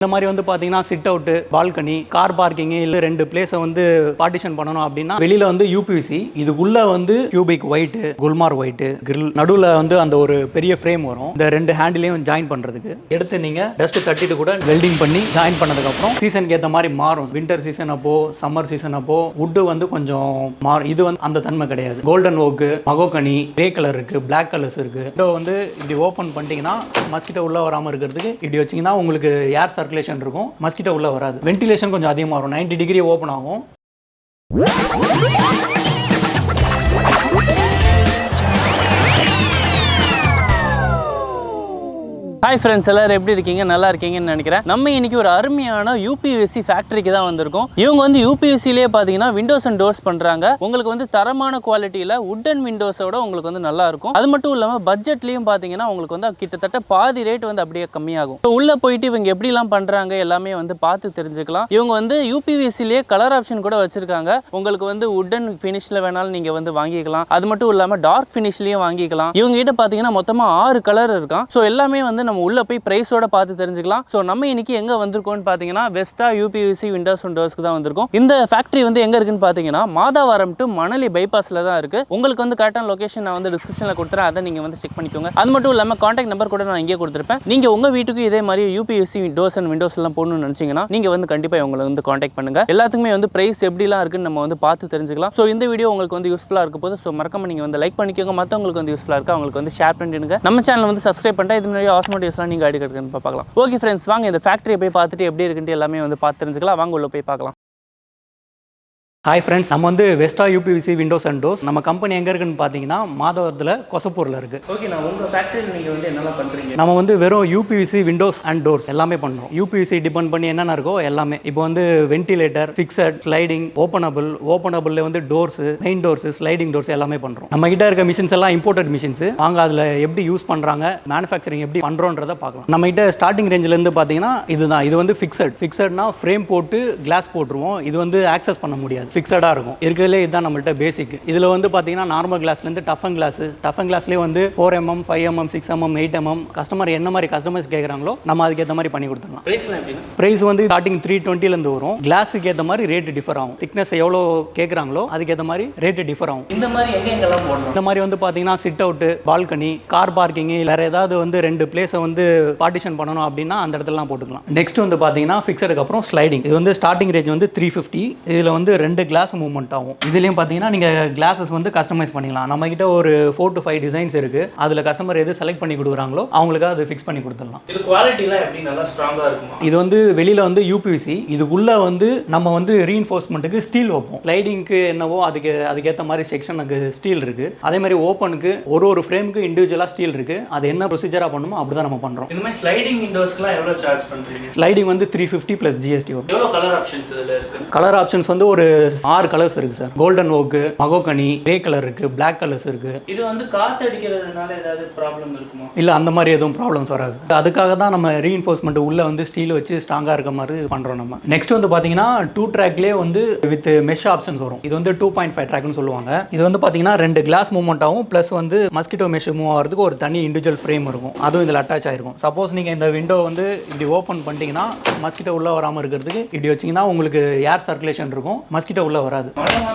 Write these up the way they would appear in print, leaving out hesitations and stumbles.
இந்த மாதிரி வந்து பார்த்தீங்கன்னா sit out, balcony, car parking இல்லை 2 பிளேஸை வந்து பார்ட்டிஷன் பண்ணணும் அப்படின்னா வெளியில வந்து யூபிவிசி, இதுக்குள்ள வந்து கியூபிக் ஒயிட், குல்மார் ஒயிட் கிரில், நடுவில் வந்து அந்த ஒரு பெரிய ஃப்ரேம் வரும். இந்த 2 ஹேண்டிலையும் ஜாயின் பண்றதுக்கு எடுத்து நீங்க டஸ்ட் தட்டிட்டு கூட வெல்டிங் பண்ணி ஜாயின் பண்ணதுக்கு அப்புறம் சீசனுக்கு ஏற்ற மாதிரி மாறும். வின்டர் சீசன் அப்போ, சம்மர் சீசன் அப்போ வுட் வந்து கொஞ்சம் மாறும். இது வந்து அந்த தன்மை கிடையாது. Golden oak, mahogany, grey colour இருக்கு, பிளாக் கலர்ஸ் இருக்கு. விண்டோ வந்து இப்படி ஓப்பன் பண்ணிட்டீங்கன்னா மஸ்கிட்டோ உள்ள வராமல் இருக்கிறதுக்கு இப்படி வச்சிங்கன்னா உங்களுக்கு ஏர் சர்க்குலேஷன் இருக்கும், மஸ்கிட்டோ உள்ள வராது. வென்டிலேஷன் கொஞ்சம் அதிகமாக வரும், 90 டிகிரி ஓப்பன் ஆகும். ஹாய் ஃப்ரெண்ட்ஸ், எல்லாரும் எப்படி இருக்கீங்க? நல்லா இருக்கீங்கன்னு நினைக்கிறேன். நம்ம இன்னைக்கு ஒரு அருமையான யூபிவிசி ஃபேக்டரிக்கு தான் வந்திருக்கோம். இவங்க வந்து யூபிவிசிலே பார்த்தீங்கன்னா விண்டோஸ் அண்ட் டோர்ஸ் பண்ணுறாங்க. உங்களுக்கு வந்து தரமான குவாலிட்டியில் வுட்டன் விண்டோஸோட உங்களுக்கு வந்து நல்லா இருக்கும். அது மட்டும் இல்லாமல் பட்ஜெட்லையும் பார்த்தீங்கன்னா உங்களுக்கு வந்து கிட்டத்தட்ட பாதி ரேட் வந்து அப்படியே கம்மியாகும். ஸோ உள்ளே போயிட்டு இவங்க எப்படிலாம் பண்ணுறாங்க எல்லாமே வந்து பார்த்து தெரிஞ்சுக்கலாம். இவங்க வந்து யூபிவிசிலேயே கலர் ஆப்ஷன் கூட வச்சிருக்காங்க. உங்களுக்கு வந்து வுட்டன் ஃபினிஷில் வேணாலும் நீங்கள் வந்து வாங்கிக்கலாம். அது மட்டும் இல்லாமல் டார்க் ஃபினிஷ்லேயும் வாங்கிக்கலாம். இவங்க கிட்ட பார்த்தீங்கன்னா மொத்தமாக 6 கலர் இருக்கான். ஸோ எல்லாமே வந்து நம்ம உள்ள போய் பிரைஸோட பார்த்து தெரிஞ்சுக்கலாம். ஸோ நம்ம இன்னைக்கு எங்க வந்திருக்கோம்னு பார்த்தீங்கன்னா வெஸ்டா யூபிவிசி விண்டோஸ் அண்ட் டோர்ஸ்க்கு தான் வந்திருக்கோம். இந்த ஃபேக்டரி வந்து எங்க இருக்குன்னு பார்த்தீங்கன்னா மாதாவரம் டு மணலி பைபாஸ்ல தான் இருக்கு. உங்களுக்கு வந்து கரெக்டான லொகேஷன் நான் வந்து டிஸ்கிரிப்ஷன்ல கொடுத்துறேன், அதை நீங்க வந்து செக் பண்ணிக்கோங்க. அது மட்டும் இல்லாமல் கான்டாக்ட் நம்பர் கூட நான் இங்கே கொடுத்துருப்பேன். நீங்க உங்க வீட்டுக்கு இதே மாதிரி யூபிவிசி டோர்ஸ் அண்ட் விண்டோஸ் எல்லாம் போடணும்னு நினைச்சீங்கன்னா நீங்க வந்து கண்டிப்பா உங்களை வந்து கான்டாக்ட் பண்ணுங்க. எல்லாத்துக்குமே வந்து பிரைஸ் எப்படிலாம் இருக்குன்னு நம்ம வந்து பார்த்து தெரிஞ்சுக்கலாம். ஸோ இந்த வீடியோ உங்களுக்கு வந்து யூஸ்ஃபுல்லா இருக்க போது ஸோ மறக்காம நீங்க வந்து லைக் பண்ணிக்கோங்க. மற்றவங்களுக்கு வந்து யூஸ்ஃபுல்லா இருக்கு அவங்களுக்கு வந்து ஷேர் பண்ணிடுங்க. நம்ம சேனல் வந்து சப்ஸ்கிரைப் பண்ணிட்டு இது மாதிரி ஆஸ்மோட்டிவ்ஸ்லாம் நீங்க அடி கட்டுங்க பார்க்கலாம். ஓகே ஃப்ரெண்ட்ஸ், வாங்க இந்த ஃபேக்டரியை போய் பார்த்துட்டு எப்படி இருக்குன்னு எல்லாமே வந்து பார்த்து தெரிஞ்சுக்கலாம். வாங்க உள்ள போய் பார்க்கலாம். ஹாய் ஃப்ரெண்ட்ஸ், நம்ம வந்து Vesta UPVC Windows and doors. நம்ம கம்பெனி எங்கே இருக்குன்னு பார்த்தீங்கன்னா மாதவரத்தில் கொசப்பூரில் இருக்குது. ஓகே, நான் உங்கள் ஃபேக்டரியில் நீங்கள் வந்து என்னெல்லாம் பண்ணுறீங்க? நம்ம வந்து வெறும் யூபிவிசி விண்டோஸ் அண்ட் டோர்ஸ் எல்லாமே பண்ணுறோம். யூபிவிசி டிபெண்ட் பண்ணி என்னென்ன இருக்கோ எல்லாமே. இப்போ வந்து வென்டிலேட்டர், ஃபிக்ஸட், ஸ்லைடிங், ஓப்பனபிள் வந்து doors, main doors, sliding doors எல்லாமே பண்ணுறோம். நம்ம கிட்ட இருக்க மிஷின்ஸ் எல்லாம் இம்போர்ட்டட் மிஷின்ஸ். வாங்க அதில் எப்படி யூஸ் பண்ணுறாங்க, மேனுஃபேக்சரிங் எப்படி பண்ணுறோன்றதை பார்க்கலாம். நம்ம கிட்ட ஸ்டார்டிங் ரேஞ்சிலேருந்து பார்த்தீங்கன்னா இதுதான். இது வந்து ஃபிக்ஸட்னா ஃப்ரேம் போட்டு கிளாஸ் போட்டுருவோம். இது வந்து ஆக்சஸ் பண்ண முடியாது, ஃபிக்ஸடாக இருக்கும். இருக்கிறதுலே இதுதான் நம்மள்ட்ட பேசிக். இதில் வந்து பார்த்தீங்கன்னா நார்மல் கிளாஸ்லேருந்து டஃபன் கிளாஸ்லேயே வந்து 4mm, 5mm, 6mm, 8mm customer என்ன மாதிரி கஸ்டமர்ஸ் கேட்குறாங்களோ நம்ம அதுக்கேற்ற மாதிரி பண்ணி கொடுத்துடலாம். ப்ரைஸ் வந்து ஸ்டார்டிங் 320லேருந்து வரும். கிளாஸுக்கு ஏற்ற மாதிரி ரேட்டு டிஃபர் ஆகும். திக்னஸ் எவ்வளோ கேட்குறாங்களோ அதுக்கேற்ற மாதிரி ரேட்டு டிஃபர் ஆகும். இந்த மாதிரி எங்கெங்கெல்லாம் போடணும்? இந்த மாதிரி வந்து பார்த்தீங்கன்னா sit out, balcony, car parking, வேறு ஏதாவது வந்து 2 பிளேஸை வந்து பார்ட்டிஷன் பண்ணணும் அப்படின்னா அந்த இடத்துலலாம் போட்டுக்கலாம். நெக்ஸ்ட் வந்து பார்த்தீங்கன்னா ஃபிக்ஸடுக்கு அப்புறம் ஸ்லைடிங். இது வந்து ஸ்டார்டிங் ரேஞ்ச் வந்து 350. இதில் வந்து 2 கிளாஸ் மூவ்மெண்ட் ஆகும். இதுலயும் பாத்தீங்கன்னா நீங்க கிளாஸஸ் வந்து கஸ்டமைஸ் பண்ணிக்கலாம். நம்ம கிட்ட ஒரு 4 to 5 டிசைன்ஸ் இருக்கு. அதுல கஸ்டமர் எது செலக்ட் பண்ணி கொடுக்குறாங்களோ அவங்களுக்கு அது ஃபிக்ஸ் பண்ணி கொடுத்துடலாம். இது குவாலிட்டிலாம் எப்படி நல்லா ஸ்ட்ராங்கா இருக்குமா? இது வந்து வெளியில வந்து யூபிவிசி, இதுக்குள்ள வந்து நம்ம வந்து ரீஇன்ஃபோர்ஸ்மெண்ட்டுக்கு ஸ்டீல் வைப்போம். ஸ்லைடிங்க்கு என்னவோ அதுக்கேற்ற மாதிரி செக்ஷனுக்கு ஸ்டீல் இருக்கு. அதே மாதிரி ஓப்பனுக்கு ஒரு ஃப்ரேமுக்கு இண்டிவிஜுவலா ஸ்டீல் இருக்கு. அது என்ன ப்ரொசீஜரா பண்ணுமோ அப்படிதான் நம்ம பண்றோம். இந்த மாதிரி ஸ்லைடிங் விண்டோஸ்க்குலாம் எவ்வளவு சார்ஜ் பண்றீங்க? ஸ்லைடிங் வந்து 350 + GST. எவ்வளவு கலர் ஆப்ஷன்ஸ் இதுல இருக்கு? கலர் ஆப்ஷன்ஸ் வந்து ஒரு 6 கலர்ஸ் இருக்கு sir. Golden oak, mahogany, grey colour இருக்கு, பிளாக் கலர்ஸ் இருக்கு. இது வந்து காத்து அடிக்கிறதுனால ஏதாவது ப்ராப்ளம் இருக்குமா? இல்ல, அந்த மாதிரி எதுவும் ப்ராப்ளம்ஸ் வராது. அதுக்காக தான் நம்ம ரீஇன்ஃபோர்ஸ்மெண்ட் உள்ள வந்து ஸ்டீல் வச்சு ஸ்ட்ராங்கா இருக்க மாதிரி பண்றோம் நம்ம. நெக்ஸ்ட் வந்து பாத்தீங்கன்னா 2 ட்ராக்லயே வந்து வித் மெஷ் ஆப்ஷன்ஸ் வரும். இது வந்து 2.5 ட்ராக்னு சொல்லுவாங்க. இது வந்து பாத்தீங்கன்னா 2 கிளாஸ் மூவ்மெண்ட் ஆகும். பிளஸ் வந்து மஸ்கிட்டோ மெஷ் மூவ் ஆகிறதுக்கு ஒரு தனி இண்டிவிஜுவல் ஃப்ரேம் இருக்கும். அதுவும் இதில் அட்டாச் ஆயிருக்கும். சப்போஸ் நீங்க இந்த விண்டோ வந்து இப்படி ஓப்பன் பண்ணிட்டீங்கன்னா மஸ்கிட்டோ உள்ள வராம இருக்கிறதுக்கு இப்படி வச்சீங்கன்னா உங்களுக்கு ஏர் சர்க்குலேஷன் இருக்கும், மஸ்கிட்டோ உள்ள வராது.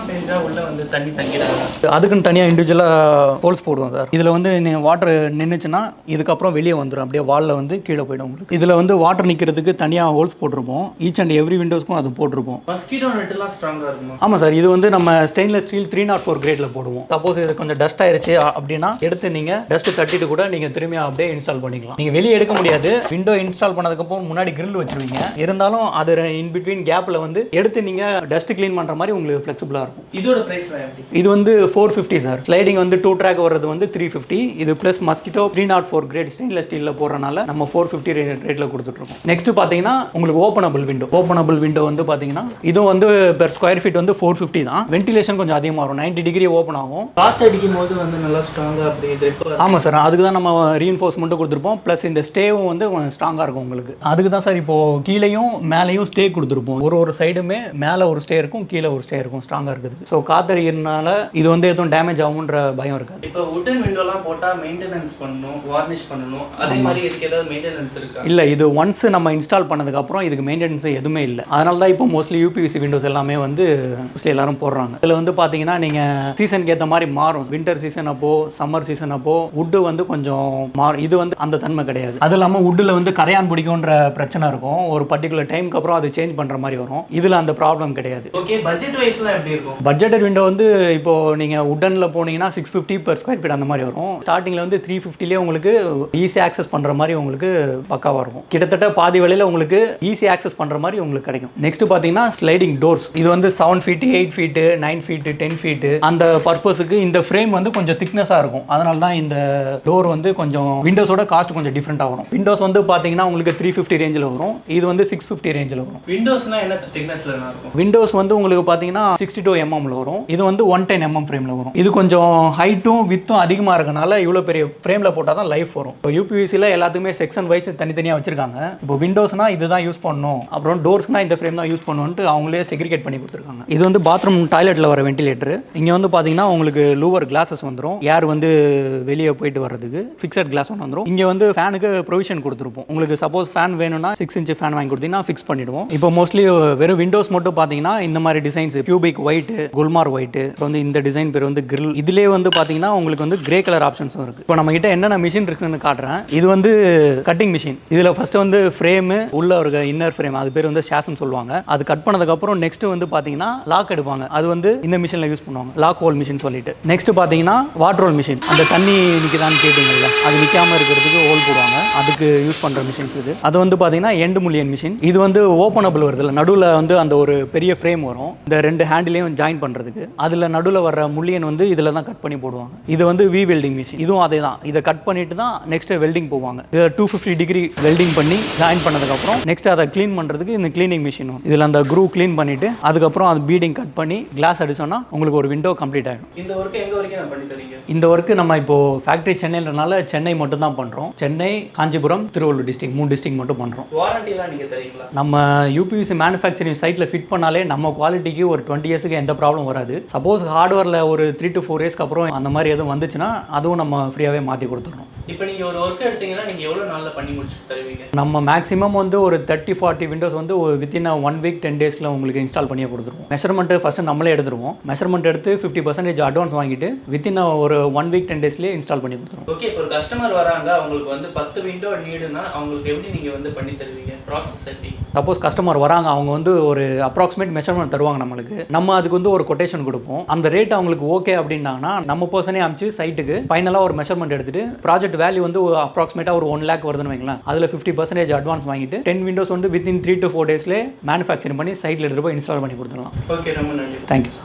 உள்ள வந்து தண்ணி தங்கிடாது. அதுக்குன்னு தனியாக இண்டிவிஜுவலாக ஹோல்ஸ் போடுவோம் சார். இதில் வந்து வாட்டர் நின்றுச்சுன்னா இதுக்கப்புறம் வெளியே வந்துடும், அப்படியே வாலில் வந்து கீழே போயிடும் உங்களுக்கு. இதில் வந்து வாட்டர் நிற்கிறதுக்கு தனியாக ஹோல்ஸ் போட்டிருப்போம். ஈச் அண்ட் எவ்ரி விண்டோஸ்க்கும் அது போட்டிருப்போம். மஸ்கிட்டோ நெட்லாம் ஸ்ட்ராங்காக இருக்கும். ஆமாம் சார், இது வந்து நம்ம ஸ்டெயின்லெஸ் ஸ்டீல் 304 கிரேடில் போடுவோம். சப்போஸ் இது கொஞ்சம் டஸ்ட் ஆயிருச்சு அப்படின்னா எடுத்து நீங்கள் டஸ்ட் தட்டிட்டு கூட நீங்கள் திரும்பி அப்படியே இன்ஸ்டால் பண்ணிக்கலாம். நீங்கள் வெளியே எடுக்க முடியாது. விண்டோ இன்ஸ்டால் பண்ணதுக்கப்புறம் முன்னாடி கிரில் வச்சிருவீங்க. இருந்தாலும் அது இன் பிட்வீன் கேப்பில் வந்து எடுத்து நீங்கள் டஸ்ட் க்ளீன் பண்ணுற மாதிரி உங்களுக்கு ஃப்ளெக்சிபிளாக இருக்கும். இதோட பிரைஸ் எப்படி? இது வந்து 450 சார். ஸ்லைடிங் வந்து 2 ட்ராக் வர்றது வந்து 350. இது பிளஸ் மஸ்கிட்டோ 304 கிரேட் ஸ்டெயின்லெஸ் ஸ்டீல்ல போறனால நம்ம 450 ரேட்ல கொடுத்துட்டு இருக்கோம். நெக்ஸ்ட் பாத்தீங்கன்னா உங்களுக்கு ஓப்பனபிள் விண்டோ வந்து பாத்தீங்கன்னா இது வந்து பெர் ஸ்கொயர் ஃபீட் வந்து 450 தான். வென்டிலேஷன் கொஞ்சம் அதிகமாக வரும், 90 டிகிரி ஓப்பன் ஆகும். காத்து அடிக்கும் போது வந்து நல்லா ஸ்ட்ராங்கா அப்படியே grip. ஆமா சார், அதுக்கு தான் நம்ம ரீஇன்ஃபோர்ஸ்மெண்ட் கொடுத்துருப்போம். பிளஸ் இந்த ஸ்டேவும் வந்து கொஞ்சம் ஸ்ட்ராங்கா இருக்கும் உங்களுக்கு. அதுக்கு தான் சார் இப்போ கீழேயும் மேலேயும் ஸ்டே கொடுத்துருப்போம். ஒரு சைடுமே மேலே ஒரு ஸ்டே இருக்கும், கீழே மேலே ஒரு ஸ்டே இருக்கும் ஸ்ட்ராங்காக இருக்குது. ஸோ காத்தடிக்கிறதுனால இது வந்து எதுவும் டேமேஜ் ஆகுன்ற பயம் இருக்காது. இப்போ வுடன் விண்டோலாம் போட்டால் மெயின்டெனன்ஸ் பண்ணணும், வார்னிஷ் பண்ணணும், அதே மாதிரி இதுக்கு ஏதாவது மெயின்டெனன்ஸ் இருக்கா? இல்லை, இது ஒன்ஸ் நம்ம இன்ஸ்டால் பண்ணதுக்கப்புறம் இதுக்கு மெயின்டெனன்ஸ் எதுவுமே இல்லை. அதனால தான் இப்போ மோஸ்ட்லி யூபிவிசி விண்டோஸ் எல்லாமே வந்து மோஸ்ட்லி எல்லாரும் போடுறாங்க. இதில் வந்து பார்த்தீங்கன்னா நீங்கள் சீசனுக்கு ஏற்ற மாதிரி மாறும். வின்டர் சீசன் அப்போ, சம்மர் சீசன் அப்போ வுட்டு வந்து கொஞ்சம் மாறும். இது வந்து அந்த தன்மை கிடையாது. அது இல்லாமல் வுட்டில் வந்து கரையான் பிடிக்கும்ன்ற பிரச்சனை இருக்கும். ஒரு பர்டிகுலர் டைமுக்கு அப்புறம் அது சேஞ்ச் பண்ணுற மாதிரி வரும். இதில் அந்த ப்ராப்ளம் கிடையாது. ஓகே, பட்ஜெட் வைஸ்லாம் எப்படி இருக்கும்? பட்ஜெட்டட் விண்டோ வந்து இப்போ நீங்கள் வுட்டனில் போனீங்கன்னா 650 per square feet அந்த மாதிரி வரும். ஸ்டார்டிங்கில் வந்து 350லேயே உங்களுக்கு ஈஸி ஆக்சஸ் பண்ணுற மாதிரி உங்களுக்கு பக்காவாக இருக்கும். கிட்டத்தட்ட பாதி விலையில் உங்களுக்கு ஈஸி ஆக்சஸ் பண்ணுற மாதிரி உங்களுக்கு கிடைக்கும். நெக்ஸ்ட் பார்த்தீங்கன்னா ஸ்லைடிங் டோர்ஸ். இது வந்து 7 feet, 8 feet, 9 feet, 10 feet அந்த பர்பஸுக்கு இந்த ஃப்ரேம் வந்து கொஞ்சம் திக்னஸாக இருக்கும். அதனால தான் இந்த டோர் வந்து கொஞ்சம் விண்டோஸோட காஸ்ட் கொஞ்சம் டிஃப்ரெண்ட்டாக வரும். விண்டோஸ் வந்து பார்த்தீங்கன்னா உங்களுக்கு 350 ரேஞ்சில் வரும். இது வந்து 650 ரேஞ்சில் வரும். விண்டோஸ்னா என்ன திக்னஸ்ல இருக்கும்? விண்டோஸ் வந்து உங்களுக்கு பார்த்தீங்கன்னா 62 mm வரும். இது வந்து 110 mm ஃப்ரேமில் வரும். இது கொஞ்சம் ஹைட்டும் வித்தும் அதிகமாக இருக்கனால இவ்வளோ பெரிய ஃப்ரேமில் போட்டால் தான் லைஃப் வரும். இப்போ யூபிவிசியில் எல்லாத்துக்குமே செக்ஷன் வைஸ் தனித்தனியாக வச்சிருக்காங்க. இப்போ விண்டோஸ்னா இதுதான் யூஸ் பண்ணணும், அப்புறம் டோர்ஸ்னா இந்த ஃப்ரேம் தான் யூஸ் பண்ணணும்ட்டு அவங்களே செக்ரிகேட் பண்ணி கொடுத்துருக்காங்க. இது வந்து பாத்ரூம் டாய்லெட்டில் வர வென்டிலேட்டர். இங்கே வந்து பார்த்தீங்கன்னா உங்களுக்கு லூவர் கிளாஸஸ் வந்துடும். ஏர் வந்து வெளியே போயிட்டு வர்றதுக்கு ஃபிக்ஸட் கிளாஸ் ஒன்று வந்துடும். இங்கே வந்து ஃபேனுக்கு ப்ரொவிஷன் கொடுத்துருப்போம். உங்களுக்கு சப்போஸ் ஃபேன் வேணும்னா 6 inch ஃபேன் வாங்கி கொடுத்தீங்கன்னா ஃபிக்ஸ் பண்ணிடுவோம். இப்போ மோஸ்ட்லி வெறும் விண்டோஸ் மட்டும் பார்த்தீங்கன்னா இந்த மாதிரி டிசைன்ஸ் கியூபிக் ஒயிட், குல்மார் ஒயிட், வந்து இந்த டிசைன் பேர் வந்து கிரில். இதுலேயே வந்து பார்த்தீங்கன்னா உங்களுக்கு வந்து கிரே கலர் ஆப்ஷன்ஸும் இருக்குது. இப்போ நம்ம கிட்ட என்னென்ன மிஷின் இருக்குன்னு காட்டுறேன். இது வந்து கட்டிங் மிஷின். இதில் ஃபர்ஸ்ட் வந்து ஃப்ரேமு உள்ள ஒரு இன்னர் ஃப்ரேம், அது பேர் வந்து ஷாஸ்ன்னு சொல்லுவாங்க. அது கட் பண்ணதுக்கப்புறம் நெக்ஸ்ட் வந்து பார்த்தீங்கன்னா லாக் எடுப்பாங்க. அது வந்து இந்த மிஷினில் யூஸ் பண்ணுவாங்க, லாக் ஹோல் மிஷின் சொல்லிட்டு. நெக்ஸ்ட் பார்த்தீங்கன்னா வாட்டர் ரோல் மிஷின். அந்த தண்ணி நிற்குதான்னு கேட்டீங்கல்ல, அது நிற்காம இருக்கிறதுக்கு ஹோல் போடுவாங்க. அதுக்கு யூஸ் பண்ணுற மிஷின்ஸ் இது. அது வந்து பார்த்தீங்கன்னா எண்ட் முல்லியன் மிஷின். இது வந்து ஓப்பனபிள் வருது இல்லை, நடுவில் வந்து அந்த ஒரு பெரிய ஃப்ரேம் வரும் இந்த ரெண்டு ஹேண்டிலையும் ஜாயின் பண்ணுறதுக்கு. அதில் நடுவில் வர்ற முல்லியன் வந்து இதில் தான் கட் பண்ணி போடுவாங்க. இது வந்து வி வெல்டிங் மிஷின். இதுவும் அதே தான். இதை கட் பண்ணிட்டு தான் நெக்ஸ்ட் வெல்டிங் போவாங்க. இதை 250 degree வெல்டிங் பண்ணி ஜாயின் பண்ணதுக்கப்புறம் நெக்ஸ்ட் அதை க்ளீன் பண்ணுறதுக்கு இந்த க்ளீனிங் மிஷின். இதில் அந்த க்ரூ க்ளீன் பண்ணிட்டு அதுக்கப்புறம் அது பீடிங் கட் பண்ணி கிளாஸ் அடிச்சோன்னா உங்களுக்கு ஒரு விண்டோ கம்ப்ளீட் ஆகிடும். இந்த ஒர்க்கு எங்கே வரைக்கும் நான் பண்ணி தரீங்க? இந்த ஒர்க்கு நம்ம இப்போ ஃபேக்ட்ரி சென்னைன்றனால சென்னை மட்டும் தான் பண்ணுறோம். சென்னை, காஞ்சிபுரம், திருவள்ளூர் டிஸ்ட்ரிக்ட் 3 டிஸ்ட்ரிக்ட் மட்டும் பண்ணுறோம். வாரண்டிலாம் நீங்கள் தரீங்களா? நம்ம யூபிவிசி மேனுஃபேக்சரிங் சைட்டில் ஃபிட் பண்ணாலே நம்ம குவாலிட்டிக்கு ஒரு 20 இயர்ஸுக்கு எந்த ப்ராப்ளம் வராது. சப்போஸ் ஹார்ட்வேரில் ஒரு 3 to 4 years அப்புறம் அந்த மாதிரி எதுவும் வந்துச்சுன்னா அதுவும் நம்ம ஃப்ரீயாகவே மாற்றி கொடுத்துருவோம். இப்போ நீங்கள் ஒரு ஒர்க் எடுத்தீங்கன்னா நீங்கள் எவ்வளோ நாளில் பண்ணி முடிச்சு தருவீங்க? நம்ம மேக்ஸிமம் வந்து ஒரு 30-40 விண்டோஸ் வந்து வித்தின் 1 week 10 daysல உங்களுக்கு இன்ஸ்டால் பண்ணியே கொடுத்துருவோம். மெஷர்மெண்ட்டு ஃபஸ்ட்டு நம்மளே எடுத்துருவோம். மெஷர்மெண்ட் எடுத்து 50% அட்வான்ஸ் வாங்கிட்டு வித்தின் ஒரு 1 week 10 daysலேயே இன்ஸ்டால் பண்ணி கொடுத்துருவோம். ஓகே, இப்போ ஒரு கஸ்டமர் வராங்க, அவங்களுக்கு வந்து 10 விண்டோ நீடுனா அவங்களுக்கு எப்படி நீங்கள் வந்து பண்ணி தருவீங்க? ப்ராசஸ் எப்படி? சப்போஸ் கஸ்டமர் வராங்க, அவங்க வந்து ஒரு அப்ராக்சிமேட் மெஷர்மெண்ட் தருவாங்க நம்மளுக்கு. நம்ம அதுக்கு வந்து ஒரு கொட்டேஷன் கொடுப்போம். அந்த ரேட் அவங்களுக்கு ஓகே அப்படின்னாங்கன்னா நம்ம பர்சனே அனுப்பிச்சு சைட்டுக்கு ஃபைனலாக ஒரு மெஷர்மெண்ட் எடுத்துட்டு ப்ராஜெக்ட் வேல்யூ வந்து அப்ராக்சிமேட்டாக ஒரு 1 lakh வருதுன்னு வைங்களேன். அதில் 50% அட்வான்ஸ் வாங்கிட்டு 10 விண்டோஸ் வந்து வித்தின் 3 to 4 daysலேயே மேனுஃபேக்சரிங் பண்ணி சைட்டில் எடுத்துகிட்டு போய் இன்ஸ்டால் பண்ணி கொடுத்துடலாம். ஓகே, ரொம்ப நன்றி. தேங்க்யூ.